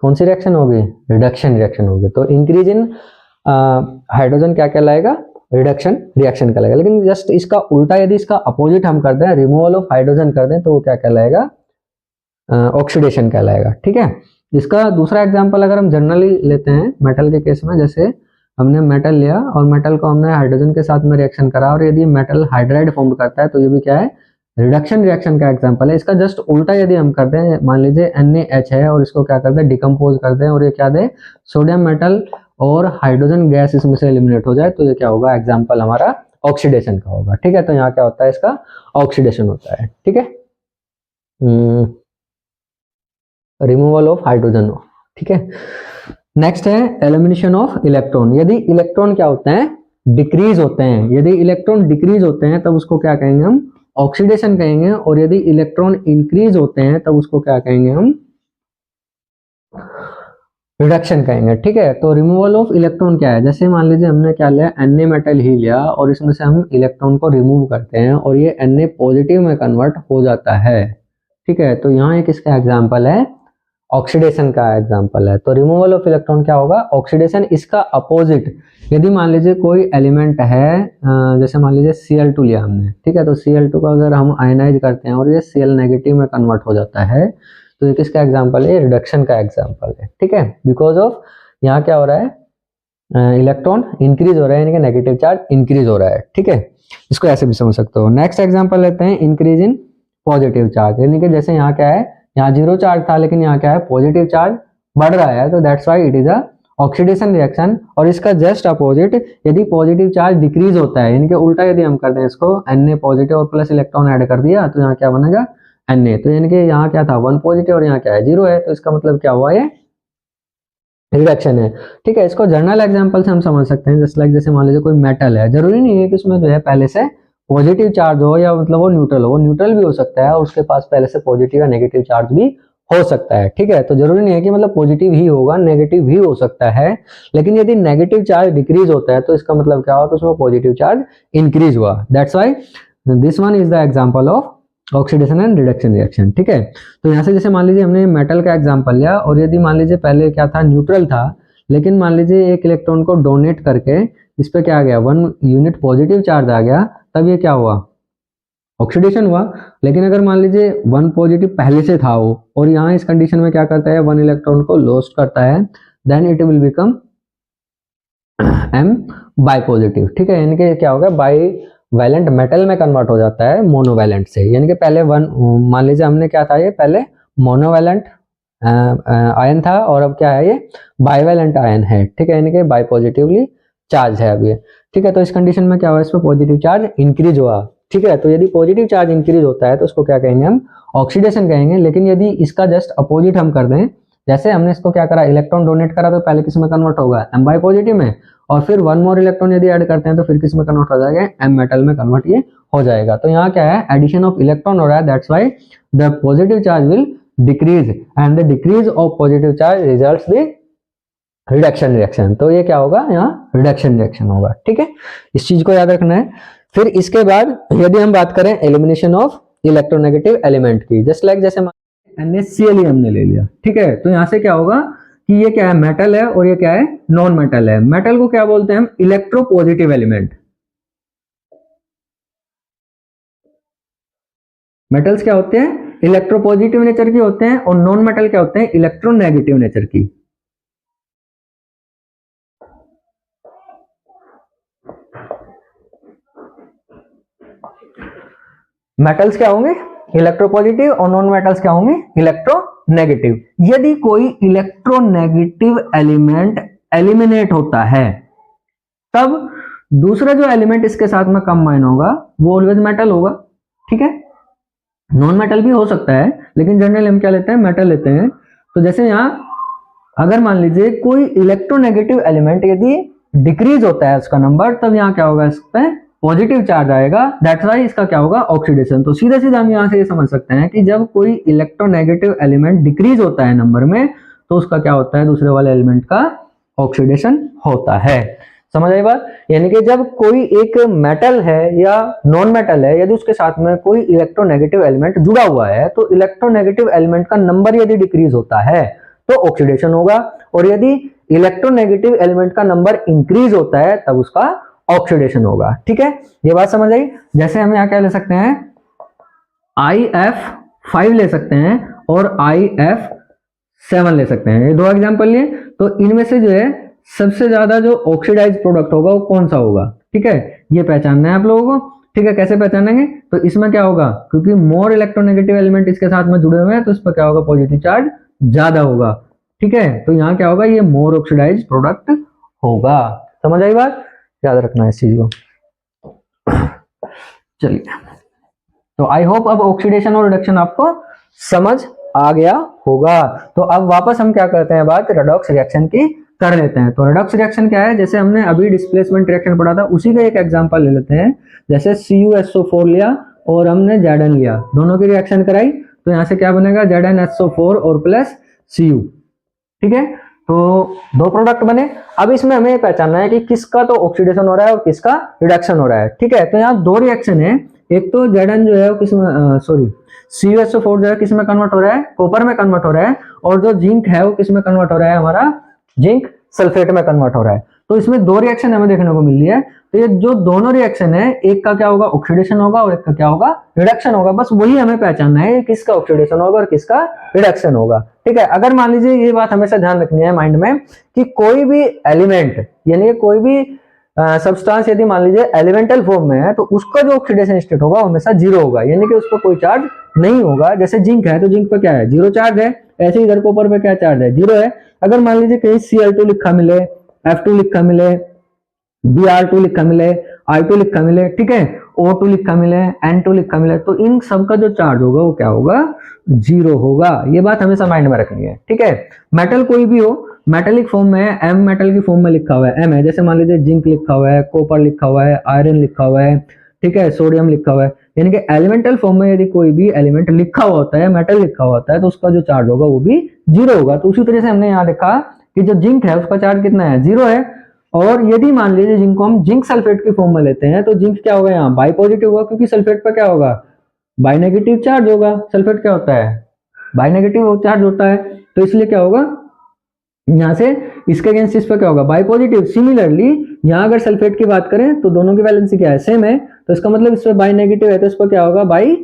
कौन सी रिएक्शन होगी, रिडक्शन रिएक्शन होगी। तो इंक्रीज इन हाइड्रोजन क्या कहलाएगा, रिडक्शन रिएक्शन कहलाएगा। लेकिन जस्ट इसका उल्टा यदि इसका अपोजिट हम कर दें, रिमूवल ऑफ हाइड्रोजन कर दें, तो वो क्या कहलाएगा, ऑक्सीडेशन कहलाएगा। ठीक है, इसका दूसरा एग्जांपल अगर हम जनरली लेते हैं मेटल के केस में, जैसे हमने मेटल लिया और मेटल को हमने हाइड्रोजन के साथ में रिएक्शन करा और यदि मेटल हाइड्राइड फॉर्म करता है तो ये भी क्या है, रिडक्शन रिएक्शन का एग्जांपल है। इसका जस्ट उल्टा यदि हम कर दें, मान लीजिए NaH है और इसको क्या करते हैं, डिकम्पोज कर दें और ये क्या दे, सोडियम मेटल और हाइड्रोजन गैस इसमें से एलिमिनेट हो जाए, तो ये क्या होगा, एग्जाम्पल हमारा ऑक्सीडेशन का होगा। ठीक है, तो यहाँ क्या होता है, इसका ऑक्सीडेशन होता है। ठीक है, रिमूवल ऑफ हाइड्रोजन। ठीक है, नेक्स्ट है एलिमिनेशन ऑफ इलेक्ट्रॉन। यदि इलेक्ट्रॉन क्या होते हैं, डिक्रीज होते हैं, यदि इलेक्ट्रॉन डिक्रीज होते हैं तब उसको क्या कहेंगे हम, ऑक्सीडेशन कहेंगे, और यदि इलेक्ट्रॉन इंक्रीज होते हैं तब उसको क्या कहेंगे हम, रिडक्शन कहेंगे। ठीक है, तो रिमूवल ऑफ इलेक्ट्रॉन क्या है, जैसे मान लीजिए हमने क्या लिया, Na मेटल ही लिया और इसमें से हम इलेक्ट्रॉन को रिमूव करते हैं और ये Na पॉजिटिव में कन्वर्ट हो जाता है। ठीक है, तो यहाँ एक इसका एग्जाम्पल है, ऑक्सीडेशन का एग्जाम्पल है। तो रिमूवल ऑफ इलेक्ट्रॉन क्या होगा, ऑक्सीडेशन। इसका अपोजिट, यदि मान लीजिए कोई एलिमेंट है, जैसे मान लीजिए Cl2 लिया हमने, ठीक है, तो Cl2 को अगर हम आयनाइज करते हैं और ये Cl नेगेटिव में कन्वर्ट हो जाता है, तो ये किसका एग्जाम्पल है, रिडक्शन का एग्जाम्पल है। ठीक है, बिकॉज ऑफ यहाँ क्या हो रहा है, इलेक्ट्रॉन इंक्रीज हो रहा है, यानी कि नेगेटिव चार्ज इंक्रीज हो रहा है। ठीक है, इसको ऐसे भी समझ सकते हो। नेक्स्ट एग्जाम्पल लेते हैं, इंक्रीज इन पॉजिटिव चार्ज, यानी कि जैसे यहाँ क्या है, यहाँ 0 चार्ज था लेकिन यहाँ क्या है, पॉजिटिव चार्ज बढ़ रहा है, तो that's why it is a oxidation reaction. और इसका जस्ट अपोजिट, यदि पॉजिटिव चार्ज डिक्रीज होता है, यानी कि उल्टा यदि हम कर दें इसको, Na पॉजिटिव और प्लस इलेक्ट्रॉन ऐड कर दिया, तो यहाँ क्या बनेगा, Na। तो यानी कि यहाँ क्या था, 1 पॉजिटिव और यहाँ क्या है, 0 है, तो इसका मतलब क्या हुआ, ये रिडक्शन है। ठीक है, इसको जर्नल एग्जांपल से हम समझ सकते हैं, जस्ट लाइक जैसे मान लीजिए कोई मेटल है, जरूरी नहीं है कि उसमें जो है पहले से पॉजिटिव चार्ज हो या मतलब वो न्यूट्रल हो, वो न्यूट्रल भी हो सकता है और उसके पास पहले से पॉजिटिव या नेगेटिव चार्ज भी हो सकता है। ठीक है, तो जरूरी नहीं है कि मतलब पॉजिटिव ही होगा, नेगेटिव भी हो सकता है। लेकिन यदि नेगेटिव चार्ज डिक्रीज होता है तो इसका मतलब क्या हुआ, तो उसमें पॉजिटिव चार्ज इंक्रीज हुआ। That's why this one is the example of oxidation and reduction reaction. ठीक है, तो यहाँ से जैसे मान लीजिए हमने मेटल का एग्जांपल लिया और यदि मान लीजिए पहले क्या था, न्यूट्रल था, लेकिन मान लीजिए एक इलेक्ट्रॉन को डोनेट करके इस पे क्या आ गया, 1 यूनिट पॉजिटिव चार्ज आ गया, तब ये क्या हुआ, ऑक्सीडेशन हुआ। लेकिन अगर मान लीजिए 1 पॉजिटिव पहले से था वो, और यहाँ इस कंडीशन में क्या करता है, 1 इलेक्ट्रॉन को लॉस्ट करता है, then it will become M bi positive. ठीक है, यानी कि क्या होगा, बाई वैलेंट मेटल में कन्वर्ट हो जाता है मोनोवैलेंट से। यानी कि पहले मान लीजिए हमने क्या था, ये पहले मोनोवैलेंट आयन था और अब क्या है, ये बाईवैलेंट आयन है। ठीक है, यानी कि बाई पॉजिटिवली चार्ज है अब ये। ठीक है, तो इस कंडीशन में क्या हुआ, इस पर पॉजिटिव चार्ज इंक्रीज हुआ। ठीक है, तो यदि पॉजिटिव चार्ज इंक्रीज होता है तो उसको क्या कहेंगे हम, ऑक्सीडेशन कहेंगे। लेकिन यदि इसका जस्ट अपोजिट हम कर दें, जैसे हमने इसको क्या करा, इलेक्ट्रॉन डोनेट करा, तो पहले किस में कन्वर्ट होगा, M बाई पॉजिटिव में, और फिर 1 मोर इलेक्ट्रॉन यदि ऐड करते हैं तो फिर किस में कन्वर्ट हो जाएगा, M मेटल में कन्वर्ट ये हो जाएगा। तो यहाँ क्या है, एडिशन ऑफ इलेक्ट्रॉन हो रहा है, that's why the positive charge will decrease and the decrease of positive charge results the reduction reaction. तो ये क्या होगा, यहाँ रिडक्शन रिएक्शन होगा। ठीक है, इस चीज को याद रखना है। फिर इसके बाद यदि हम बात करें एलिमिनेशन ऑफ इलेक्ट्रोनेगेटिव एलिमेंट की, जस्ट लाइक जैसे NaCl हमने ले लिया। ठीक है, तो यहाँ से क्या होगा कि ये क्या है, मेटल है और ये क्या है, नॉन मेटल है। मेटल को क्या बोलते हैं हम, इलेक्ट्रोपॉजिटिव एलिमेंट। मेटल्स क्या होते हैं, इलेक्ट्रोपॉजिटिव नेचर के होते हैं, और नॉन मेटल क्या होते हैं, इलेक्ट्रोनेगेटिव नेचर की। मेटल्स क्या होंगे, इलेक्ट्रोपॉजिटिव, और नॉन मेटल्स क्या होंगे, इलेक्ट्रोनेगेटिव। यदि कोई इलेक्ट्रोनेगेटिव एलिमेंट एलिमिनेट होता है, तब दूसरा जो एलिमेंट इसके साथ में कंबाइन होगा वो ऑलवेज मेटल होगा। ठीक है, नॉन मेटल भी हो सकता है, लेकिन जनरली हम क्या लेते हैं, मेटल लेते हैं। तो जैसे यहाँ अगर मान लीजिए कोई इलेक्ट्रोनेगेटिव एलिमेंट यदि डिक्रीज होता है उसका नंबर, तब यहाँ क्या होगा, इस पे पॉजिटिव चार्ज आएगा, दैट्स व्हाई इसका क्या होगा, ऑक्सीडेशन। तो सीधा सीधा हम यहाँ से ये समझ सकते हैं कि जब कोई इलेक्ट्रोनेगेटिव एलिमेंट डिक्रीज होता है नंबर में, तो उसका क्या होता है, दूसरे वाले एलिमेंट का ऑक्सीडेशन होता है। समझ आई बात, यानी कि जब कोई एक मेटल है या नॉन मेटल है, यदि उसके साथ में कोई इलेक्ट्रोनेगेटिव एलिमेंट जुड़ा हुआ है, तो इलेक्ट्रोनेगेटिव एलिमेंट का नंबर यदि डिक्रीज होता है तो ऑक्सीडेशन होगा, और यदि इलेक्ट्रोनेगेटिव एलिमेंट का नंबर इंक्रीज होता है तब उसका ऑक्सीडेशन होगा। ठीक है, ये बात समझ आई। जैसे हम यहाँ क्या ले सकते हैं, IF5 ले सकते हैं और IF7 ले सकते हैं, ये दो एग्जांपल लिए। तो इनमें से जो है सबसे ज्यादा जो ऑक्सीडाइज प्रोडक्ट होगा वो कौन सा होगा, ठीक है, ये पहचानना है आप लोगों को। ठीक है, कैसे पहचानेंगे, तो इसमें क्या होगा, क्योंकि मोर इलेक्ट्रोनेगेटिव एलिमेंट इसके साथ में जुड़े हुए हैं तो इस पर क्या होगा, पॉजिटिव चार्ज ज्यादा होगा। ठीक है, तो यहाँ क्या होगा, ये मोर ऑक्सीडाइज प्रोडक्ट होगा। समझ आई बात, याद रखना है इस चीज को। चलिए, तो आई होप अब ऑक्सीडेशन और रिडक्शन आपको समझ आ गया होगा। तो अब वापस हम क्या करते हैं, बात रेडॉक्स रिएक्शन की कर लेते हैं। तो रेडॉक्स रिएक्शन क्या है, जैसे हमने अभी डिस्प्लेसमेंट रिएक्शन पढ़ा था उसी का एक एग्जांपल ले लेते हैं। जैसे CuSO4 लिया और हमने Zn लिया, दोनों की रिएक्शन कराई, तो यहाँ से क्या बनेगा, ZnSO4 और प्लस Cu। ठीक है, तो दो प्रोडक्ट बने। अब इसमें हमें पहचानना है कि किसका तो ऑक्सीडेशन हो रहा है और किसका रिडक्शन हो रहा है। ठीक है, तो यहाँ दो रिएक्शन है, एक तो Zn जो है किसमें, सॉरी CuSO4 जो है किसमें कन्वर्ट हो रहा है, कॉपर में कन्वर्ट हो रहा है, और जो जिंक है वो किसमें कन्वर्ट हो रहा है, हमारा जिंक सल्फेट में कन्वर्ट हो रहा है। तो इसमें दो रिएक्शन हमें देखने को मिल रही है। तो ये जो दोनों रिएक्शन है, एक का क्या होगा, ऑक्सीडेशन होगा और एक का क्या होगा, रिडक्शन होगा। बस वही हमें पहचानना है किसका ऑक्सीडेशन होगा और किसका रिडक्शन होगा। ठीक है, अगर मान लीजिए ये बात हमेशा ध्यान रखनी है माइंड में कि कोई भी एलिमेंट यानी कोई भी सब्सटेंस यदि मान लीजिए एलिमेंटल फॉर्म में है तो उसका जो ऑक्सीडेशन स्टेट होगा हमेशा जीरो होगा, यानी कि उस पर कोई चार्ज नहीं होगा। जैसे जिंक है तो जिंक पर क्या है, जीरो चार्ज है। ऐसे ही इधर कॉपर पे क्या चार्ज है, जीरो है। अगर मान लीजिए कहीं Cl2 लिखा मिले, F2 लिखा मिले, Br2 लिखा मिले, I2 लिखा मिले, ठीक है, O2 लिखा मिले, N2 लिखा मिले, तो इन सबका जो चार्ज होगा वो क्या होगा, जीरो होगा। ये बात हमेशा माइंड में रखनी है। ठीक है, मेटल कोई भी हो, मेटेलिक फॉर्म में है, M मेटल की फॉर्म में लिखा हुआ है, M है। जैसे मान लीजिए जिंक लिखा हुआ है, कॉपर लिखा हुआ है, आयरन लिखा हुआ है, ठीक है, सोडियम लिखा हुआ है, यानी कि एलिमेंटल फॉर्म में यदि कोई भी एलिमेंट लिखा हुआ होता है, मेटल लिखा हुआ होता है, तो उसका जो चार्ज होगा वो भी जीरो होगा। तो उसी तरह से हमने यहाँ लिखा कि जो जिंक है उसका चार्ज कितना है, जीरो है। और यदि मान लीजिए जिंक को हम जिंक सल्फेट की फॉर्म में लेते हैं तो जिंक क्या होगा, यहाँ बाई पॉजिटिव होगा, क्योंकि सल्फेट पर क्या होगा, बाई नेगेटिव चार्ज होगा। सल्फेट क्या होता है, बाई नेगेटिव चार्ज होता है, तो इसलिए क्या होगा, यहाँ से इसके अगेंस्ट इस पर क्या होगा, बाई पॉजिटिव। सिमिलरली यहाँ अगर सल्फेट की बात करें तो दोनों की वैलेंसी क्या है, सेम है, तो इसका मतलब इस पर बाई नेगेटिव है तो इस पर क्या होगा, बाई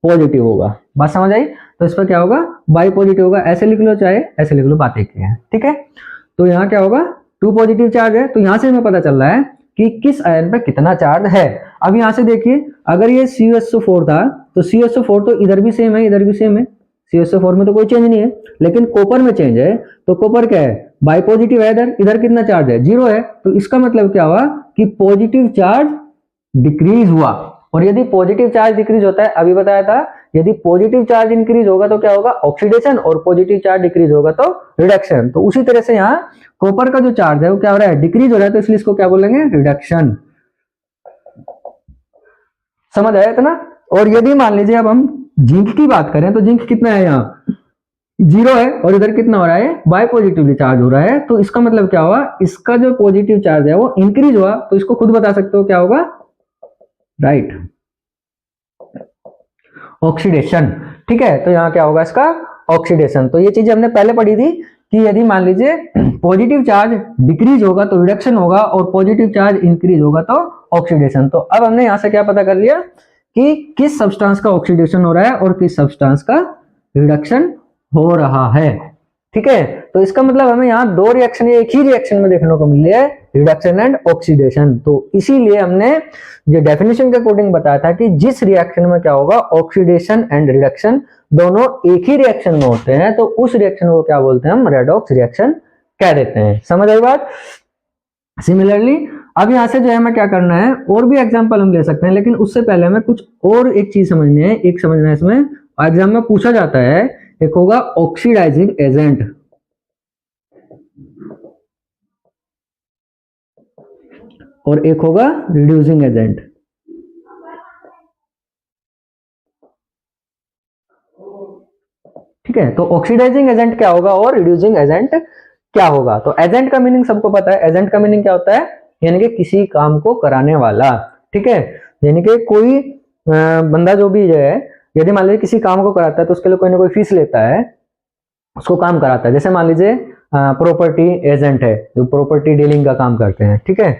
पॉजिटिव होगा। बात समझ आई, तो इस पर क्या होगा, बाई पॉजिटिव होगा। ऐसे लिख लो चाहे ऐसे लिख लो, बात एक ही है। ठीक है, तो यहाँ क्या होगा, टू पॉजिटिव चार्ज है, तो यहाँ से हमें पता चल रहा है कि किस आयन पे कितना चार्ज है। अब यहाँ से देखिए, अगर ये CuSO4 था तो CuSO4 तो इधर भी सेम है इधर भी सेम है, CuSO4 में तो कोई चेंज नहीं है, लेकिन कॉपर में चेंज है। तो कॉपर क्या है, बाई पॉजिटिव है, इधर इधर कितना चार्ज है, जीरो है। तो इसका मतलब क्या हुआ कि पॉजिटिव चार्ज डिक्रीज हुआ। और यदि पॉजिटिव चार्ज डिक्रीज होता है, अभी बताया था, यदि पॉजिटिव चार्ज इंक्रीज होगा तो क्या होगा, ऑक्सीडेशन, और पॉजिटिव चार्ज डिक्रीज होगा तो रिडक्शन। तो उसी तरह से यहाँ कॉपर का जो चार्ज है वो क्या हो रहा है, डिक्रीज हो रहा है, तो इसलिए इसको क्या बोलेंगे, रिडक्शन। समझ आया इतना। और यदि मान लीजिए अब हम जिंक की बात करें तो जिंक कितना है, यहाँ जीरो है, और इधर कितना हो रहा है, बाई पॉजिटिवली चार्ज हो रहा है। तो इसका मतलब क्या हुआ, इसका जो पॉजिटिव चार्ज है वो इंक्रीज हुआ, तो इसको खुद बता सकते हो क्या होगा, राइट, ऑक्सीडेशन। ठीक है, तो यहाँ क्या होगा इसका, ऑक्सीडेशन। तो ये चीजें हमने पहले पढ़ी थी कि यदि मान लीजिए पॉजिटिव चार्ज डिक्रीज होगा तो रिडक्शन होगा, और पॉजिटिव चार्ज इंक्रीज होगा तो ऑक्सीडेशन। तो अब हमने यहाँ से क्या पता कर लिया कि किस सब्सटेंस का ऑक्सीडेशन हो रहा है और किस सब्सटेंस का रिडक्शन हो रहा है। ठीक है, तो इसका मतलब हमें यहाँ दो रिएक्शन एक ही रिएक्शन में देखने को मिल रही है, रिडक्शन एंड ऑक्सीडेशन। तो इसीलिए हमने जो डेफिनेशन के अकॉर्डिंग बताया था कि जिस रिएक्शन में क्या होगा, ऑक्सीडेशन एंड रिडक्शन दोनों एक ही रिएक्शन में होते हैं, तो उस रिएक्शन को क्या बोलते हैं, हम रेडॉक्स रिएक्शन कह देते हैं। समझ आई बात। सिमिलरली अब यहाँ से जो है हमें क्या करना है, और भी एग्जांपल हम ले सकते हैं, लेकिन उससे पहले हमें कुछ और एक चीज समझनी है। एक समझना है, इसमें एग्जाम में पूछा जाता है, एक होगा ऑक्सीडाइजिंग एजेंट और एक होगा रिड्यूसिंग एजेंट। ठीक है, तो ऑक्सीडाइजिंग एजेंट क्या होगा और रिड्यूसिंग एजेंट क्या होगा। तो एजेंट का मीनिंग सबको पता है, एजेंट का मीनिंग क्या होता है, यानी कि किसी काम को कराने वाला। ठीक है, यानी कि कोई बंदा जो भी है, यदि मान लीजिए किसी काम को कराता है तो उसके लिए कोई ना कोई फीस लेता है, उसको काम कराता है। जैसे मान लीजिए प्रॉपर्टी एजेंट है जो प्रॉपर्टी डीलिंग का काम करते हैं, ठीक है,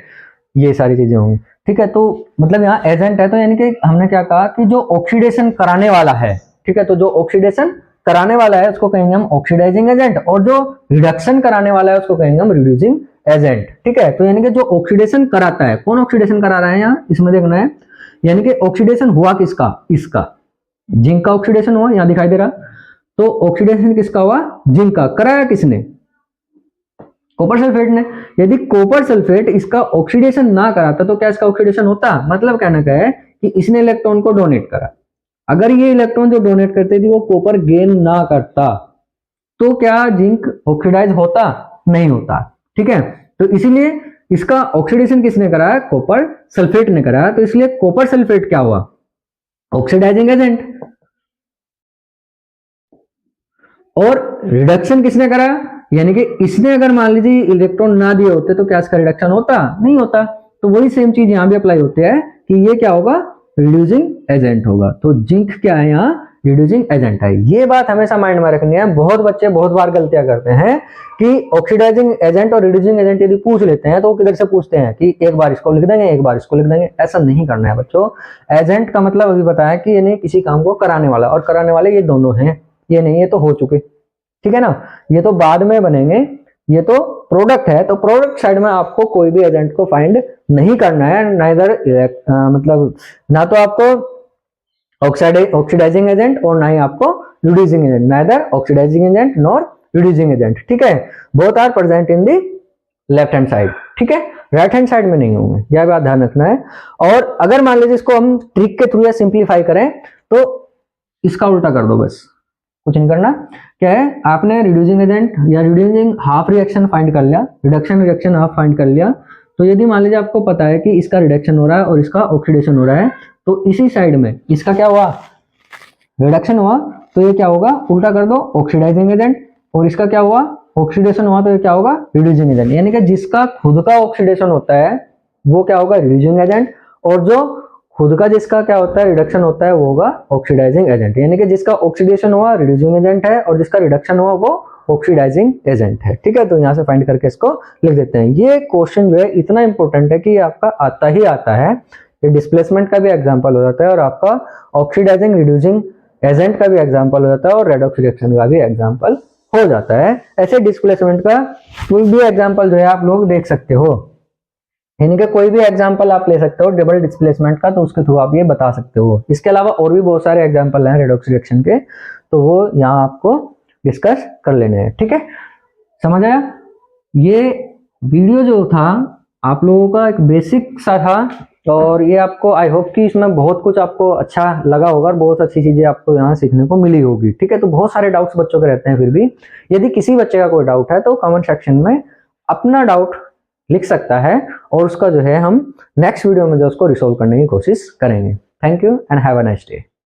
ये सारी चीजें होंगी, ठीक है। तो मतलब यहाँ एजेंट है तो यानी कि हमने क्या कहा कि जो ऑक्सीडेशन कराने वाला है, ठीक है, तो जो ऑक्सीडेशन कराने वाला है उसको कहेंगे हम ऑक्सीडाइजिंग एजेंट, और जो रिडक्शन कराने वाला है उसको कहेंगे हम रिड्यूसिंग एजेंट, ठीक है। तो यानी कि जो ऑक्सीडेशन कराता है, कौन ऑक्सीडेशन करा रहा है यहाँ इसमें देखना है, यानी कि ऑक्सीडेशन हुआ किसका, इसका जिंक का ऑक्सीडेशन हुआ, यहाँ दिखाई दे रहा, तो ऑक्सीडेशन किसका हुआ, जिंक का, कराया किसने, कॉपर सल्फेट ने। यदि कॉपर सल्फेट इसका ऑक्सीडेशन ना कराता तो क्या इसका ऑक्सीडेशन होता, मतलब कहना क्या है कि इसने इलेक्ट्रॉन को डोनेट करा, अगर ये इलेक्ट्रॉन जो डोनेट करते थी वो कॉपर गेन ना करता तो क्या जिंक ऑक्सीडाइज होता, नहीं होता, ठीक है। तो इसीलिए इसका ऑक्सीडेशन किसने कराया, कॉपर सल्फेट ने कराया, तो इसलिए कॉपर सल्फेट क्या हुआ, ऑक्सीडाइजिंग एजेंट। और रिडक्शन किसने कराया, यानी कि इसने अगर मान लीजिए इलेक्ट्रॉन ना दिए होते तो क्या इसका रिडक्शन होता, नहीं होता। तो वही सेम चीज यहां भी अप्लाई होती है कि ये क्या होगा, रिड्यूसिंग एजेंट होगा। तो जिंक क्या है यहाँ, रिड्यूसिंग एजेंट है। ये बात हमेशा माइंड में रखनी है, बहुत बच्चे बहुत बार गलतियां करते हैं कि ऑक्सीडाइजिंग एजेंट और रिड्यूसिंग एजेंट यदि पूछ लेते हैं तो वो किधर से पूछते हैं कि एक बार इसको लिख देंगे एक बार इसको लिख देंगे, ऐसा नहीं करना है बच्चों। एजेंट का मतलब अभी बताया कि यानी किसी काम को कराने वाला, और कराने वाले ये दोनों हैं, ये नहीं, ये तो हो चुके, ठीक है ना, ये तो बाद में बनेंगे, ये तो प्रोडक्ट है। तो प्रोडक्ट साइड में आपको कोई भी एजेंट को फाइंड नहीं करना है, नाइदर मतलब ना तो आपको ऑक्सीडाइजिंग एजेंट और ना ही आपको reducing agent, neither oxidizing agent nor reducing agent, ठीक है। Both are present in the left hand side, ठीक है, राइट हैंड साइड में नहीं होंगे, यह बात ध्यान रखना है। और अगर मान लीजिए इसको हम ट्रिक के थ्रू या सिंप्लीफाई करें तो इसका उल्टा कर दो, बस कुछ नहीं करना। क्या है, आपने रिड्यूसिंग एजेंट या रिड्यूसिंग हाफ रिएक्शन फाइंड कर लिया, रिडक्शन रिएक्शन हाफ फाइंड कर लिया, तो यदि मान लीजिए आपको पता है कि इसका रिडक्शन हो रहा है और इसका ऑक्सीडेशन हो रहा है, तो इसी साइड में इसका क्या हुआ, रिडक्शन हुआ, तो ये क्या होगा, उल्टा कर दो, ऑक्सीडाइजिंग एजेंट, और इसका क्या हुआ, ऑक्सीडेशन हुआ, तो ये क्या होगा, रिड्यूसिंग एजेंट। यानी कि जिसका खुद का ऑक्सीडेशन होता है वो क्या होगा, रिड्यूसिंग एजेंट, और जो खुद का जिसका क्या होता है, रिडक्शन होता है, वो होगा ऑक्सीडाइजिंग एजेंट। यानी कि जिसका ऑक्सीडेशन हुआ रिड्यूसिंग एजेंट है और जिसका रिडक्शन हुआ वो ऑक्सीडाइजिंग एजेंट है, ठीक है। तो यहाँ से फाइंड करके इसको लिख देते हैं। ये क्वेश्चन जो है इतना इंपॉर्टेंट है कि आपका आता ही आता है, ये डिस्प्लेसमेंट का भी एग्जाम्पल हो जाता है और आपका ऑक्सीडाइजिंग रिड्यूसिंग एजेंट का भी एग्जाम्पल हो जाता है और रेडॉक्स रिएक्शन का भी एग्जाम्पल हो जाता है। ऐसे डिस्प्लेसमेंट का कोई भी एग्जाम्पल जो है आप लोग देख सकते हो, यानी कि कोई भी एग्जांपल आप ले सकते हो डबल डिस्प्लेसमेंट का, तो उसके थ्रू आप ये बता सकते हो। इसके अलावा और भी बहुत सारे एग्जांपल हैं रेडॉक्स रिएक्शन के, तो वो यहाँ आपको डिस्कस कर लेने हैं, ठीक है, समझ आया। ये वीडियो जो था आप लोगों का एक बेसिक सा था, और ये आपको आई होप कि इसमें बहुत कुछ आपको अच्छा लगा होगा और बहुत अच्छी चीजें आपको यहाँ सीखने को मिली होगी, ठीक है। तो बहुत सारे डाउट्स बच्चों के रहते हैं, फिर भी यदि किसी बच्चे का कोई डाउट है तो कमेंट सेक्शन में अपना डाउट लिख सकता है, और उसका जो है हम नेक्स्ट वीडियो में जो उसको रिसोल्व करने की कोशिश करेंगे। Thank you and have a nice day.